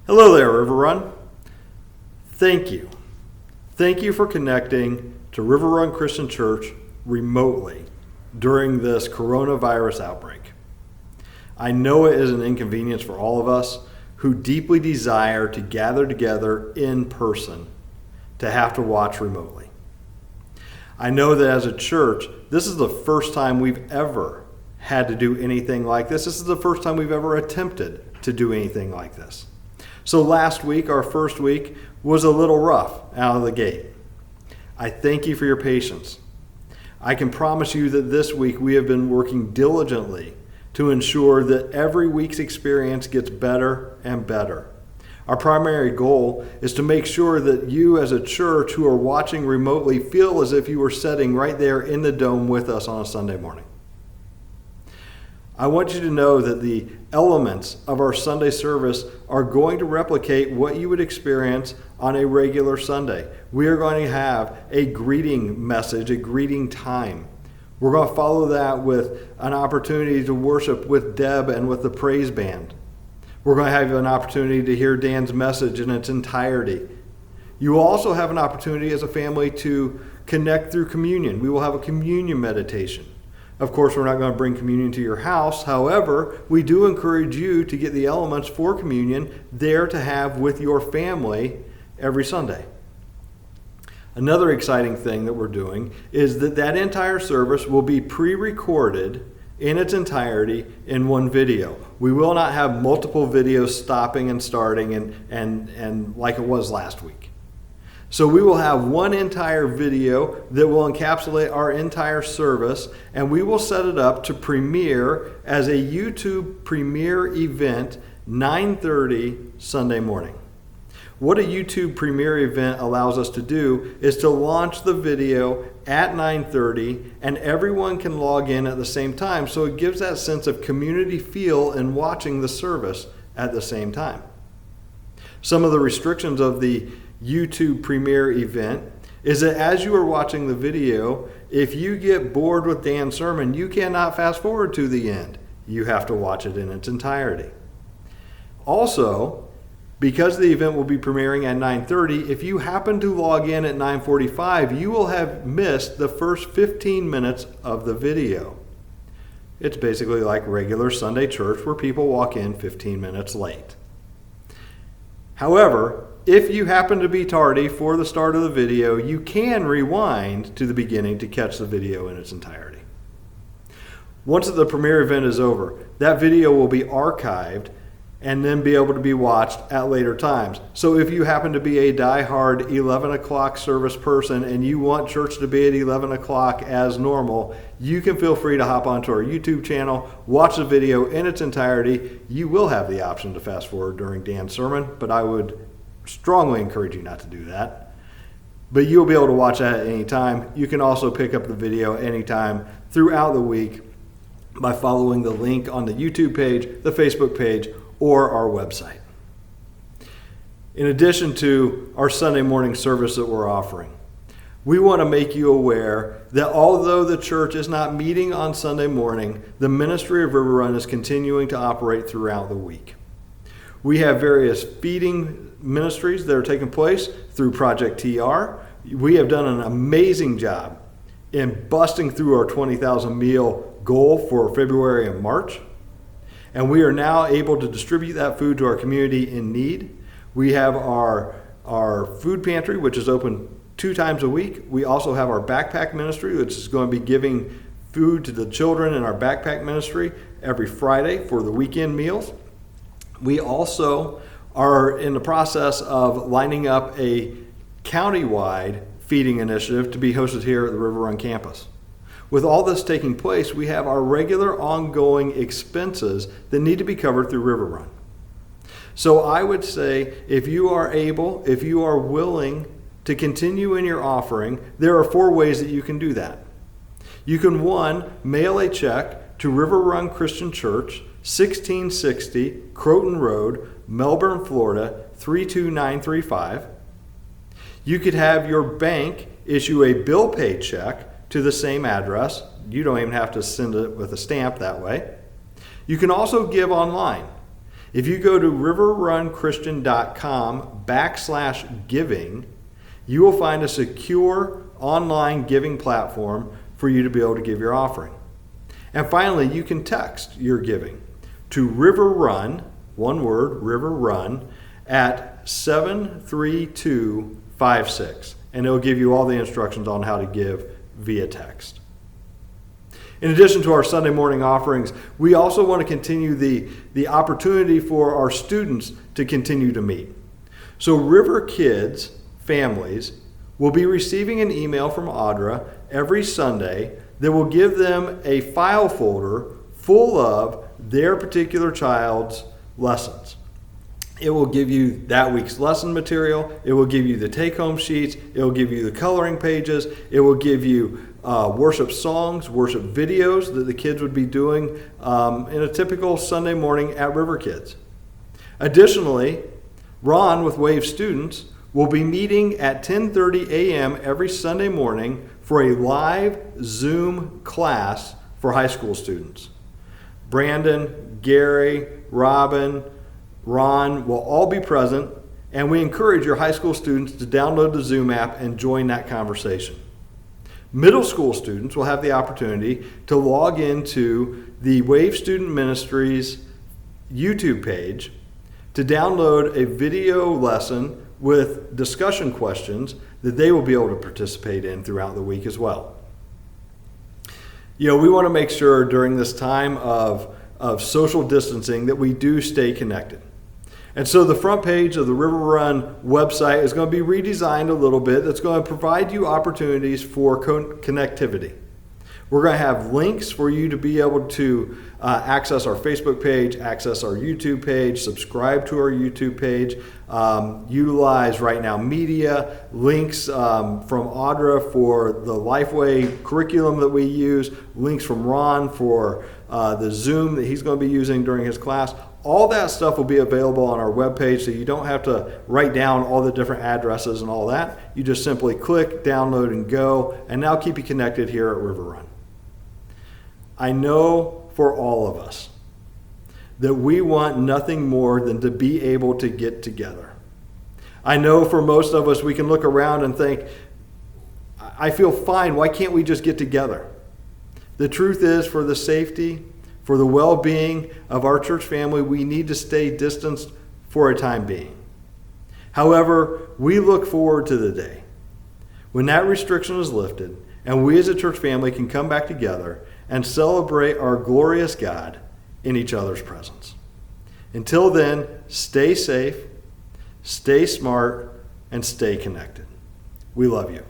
Hello there, River Run. Thank you. Thank you for connecting to River Run Christian Church remotely during this coronavirus outbreak. I know it is an inconvenience for all of us who deeply desire to gather together in person to have to watch remotely. I know that as a church, this is the first time we've ever had to do anything like this. This is the first time we've ever attempted to do anything like this. So last week, our first week, was a little rough out of the gate. I thank you for your patience. I can promise you that this week we have been working diligently to ensure that every week's experience gets better and better. Our primary goal is to make sure that you as a church who are watching remotely feel as if you were sitting right there in the dome with us on a Sunday morning. I want you to know that the elements of our Sunday service are going to replicate what you would experience on a regular Sunday. We are going to have a greeting message, a greeting time. We're going to follow that with an opportunity to worship with Deb and with the praise band. We're going to have an opportunity to hear Dan's message in its entirety. You will also have an opportunity as a family to connect through communion. We will have a communion meditation. Of course, we're not going to bring communion to your house. However, we do encourage you to get the elements for communion there to have with your family every Sunday. Another exciting thing that we're doing is that entire service will be pre-recorded in its entirety in one video. We will not have multiple videos stopping and starting and like it was last week. So we will have one entire video that will encapsulate our entire service, and we will set it up to premiere as a YouTube premiere event 9:30 Sunday morning. What a YouTube premiere event allows us to do is to launch the video at 9:30 and everyone can log in at the same time. So it gives that sense of community feel in watching the service at the same time. Some of the restrictions of the YouTube premiere event is that as you are watching the video, if you get bored with Dan's sermon, you cannot fast forward to the end. You have to watch it in its entirety. Also, because the event will be premiering at 9:30, if you happen to log in at 9:45, you will have missed the first 15 minutes of the video. It's basically like regular Sunday church where people walk in 15 minutes late. However, if you happen to be tardy for the start of the video, you can rewind to the beginning to catch the video in its entirety. Once the premiere event is over, that video will be archived and then be able to be watched at later times. So if you happen to be a diehard 11 o'clock service person and you want church to be at 11 o'clock as normal, you can feel free to hop onto our YouTube channel, watch the video in its entirety. You will have the option to fast forward during Dan's sermon, but I would strongly encourage you not to do that. But you'll be able to watch that at any time. You can also pick up the video anytime throughout the week by following the link on the YouTube page, the Facebook page, or our website. In addition to our Sunday morning service that we're offering, we want to make you aware that although the church is not meeting on Sunday morning, the ministry of River Run is continuing to operate throughout the week. We have various feeding ministries that are taking place through Project TR. We have done an amazing job in busting through our 20,000 meal goal for February and March. And we are now able to distribute that food to our community in need. We have our food pantry, which is open 2 times a week. We also have our backpack ministry, which is going to be giving food to the children in our backpack ministry every Friday for the weekend meals. We also are in the process of lining up a countywide feeding initiative to be hosted here at the River Run campus. With all this taking place, we have our regular ongoing expenses that need to be covered through River Run. So I would say if you are able, if you are willing to continue in your offering, there are 4 ways that you can do that. You can, 1, mail a check to River Run Christian Church, 1660 Croton Road, Melbourne, Florida, 32935. You could have your bank issue a bill pay check to the same address. You don't even have to send it with a stamp that way. You can also give online. If you go to riverrunchristian.com/giving, you will find a secure online giving platform for you to be able to give your offering. And finally, you can text your giving to Riverrun, one word, Riverrun, at 73256. And it'll give you all the instructions on how to give via text. In addition to our Sunday morning offerings, we also want to continue the opportunity for our students to continue to meet. So River Kids families will be receiving an email from Audra every Sunday that will give them a file folder full of their particular child's lessons. It will give you that week's lesson material. It will give you the take-home sheets. It will give you the coloring pages. It will give you worship songs, worship videos that the kids would be doing in a typical Sunday morning at River Kids. Additionally, Ron with Wave students will be meeting at 10:30 a.m. every Sunday morning for a live Zoom class for high school students. Brandon, Gary, Robin, Ron will all be present, and we encourage your high school students to download the Zoom app and join that conversation. Middle school students will have the opportunity to log into the Wave Student Ministries YouTube page to download a video lesson with discussion questions that they will be able to participate in throughout the week as well. We want to make sure during this time of social distancing that we do stay connected. And so the front page of the River Run website is going to be redesigned a little bit. That's going to provide you opportunities for connectivity. We're going to have links for you to be able to access our Facebook page, access our YouTube page, subscribe to our YouTube page, utilize Right Now Media, links from Audra for the Lifeway curriculum that we use, links from Ron for the Zoom that he's going to be using during his class. All that stuff will be available on our webpage, so you don't have to write down all the different addresses and all that. You just simply click, download, and go, and now keep you connected here at River Run. I know for all of us that we want nothing more than to be able to get together. I know for most of us, we can look around and think, I feel fine, why can't we just get together? The truth is, for the safety, for the well-being of our church family, we need to stay distanced for a time being. However, we look forward to the day when that restriction is lifted and we as a church family can come back together and celebrate our glorious God in each other's presence. Until then, stay safe, stay smart, and stay connected. We love you.